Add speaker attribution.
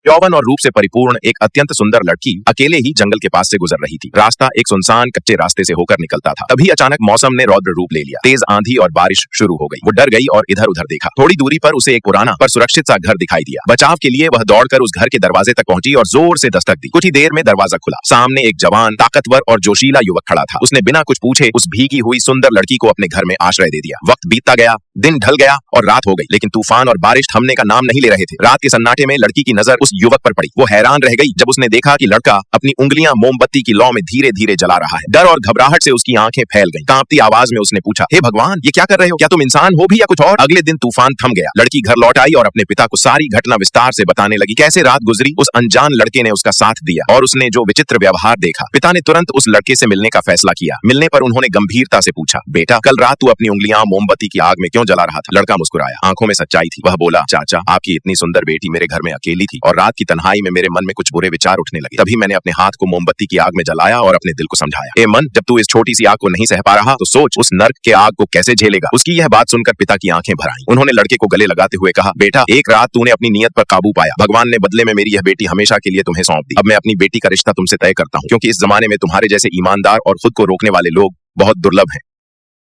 Speaker 1: यौवन और रूप से परिपूर्ण एक अत्यंत सुंदर लड़की अकेले ही जंगल के पास से गुजर रही थी। रास्ता एक सुनसान कच्चे रास्ते से होकर निकलता था। तभी अचानक मौसम ने रौद्र रूप ले लिया। तेज आंधी और बारिश शुरू हो गई। वो डर गई और इधर उधर देखा। थोड़ी दूरी पर उसे एक पुराना पर सुरक्षित सा घर दिखाई दिया। बचाव के लिए वह दौड़कर उस घर के दरवाजे तक पहुंची और जोर से दस्तक दी। कुछ ही देर में दरवाजा खुला। सामने एक जवान, ताकतवर और जोशीला युवक खड़ा था। उसने बिना कुछ पूछे उस भीगी हुई सुंदर लड़की को अपने घर में आश्रय दे दिया। वक्त बीतता गया, दिन ढल गया और रात हो गई, लेकिन तूफान और बारिश थमने का नाम नहीं ले रहे थे। रात के सन्नाटे में लड़की की नजर उस युवक पर पड़ी। वो हैरान रह गई जब उसने देखा कि लड़का अपनी उंगलियां मोमबत्ती की लौ में धीरे धीरे जला रहा है। डर और घबराहट से उसकी आंखें फैल गईं। कांपती आवाज में उसने पूछा, हे भगवान, ये क्या कर रहे हो? क्या तुम इंसान हो भी या कुछ और? अगले दिन तूफान थम गया। लड़की घर लौट आई और अपने पिता को सारी घटना विस्तार से बताने लगी। कैसे रात गुजरी, उस अनजान लड़के ने उसका साथ दिया और उसने जो विचित्र व्यवहार देखा। पिता ने तुरंत उस लड़के से मिलने का फैसला किया। मिलने पर उन्होंने गंभीरता से पूछा, बेटा, कल रात तू अपनी उंगलियां मोमबत्ती की आग में क्यों जला रहा था? लड़का मुस्कुराया, आंखों में सच्चाई थी। वह बोला, चाचा, आपकी इतनी सुंदर बेटी मेरे घर में अकेली थी और रात की तन्हाई में मेरे मन में कुछ बुरे विचार उठने लगे। तभी मैंने अपने हाथ को मोमबत्ती की आग में जलाया और अपने दिल को समझाया। ए मन, जब तू इस छोटी सी आग को नहीं सह पा रहा तो सोच उस नर्क के आग को कैसे झेलेगा। उसकी यह बात सुनकर पिता की आंखें भर आईं। उन्होंने लड़के को गले लगाते हुए कहा, बेटा, एक रात तूने अपनी नियत पर काबू पाया। भगवान ने बदले में मेरी यह बेटी हमेशा के लिए तुम्हें सौंप दी। अब मैं अपनी बेटी का रिश्ता तुमसे तय करता हूँ, क्योंकि इस जमाने में तुम्हारे जैसे ईमानदार और खुद को रोकने वाले लोग बहुत दुर्लभ हैं।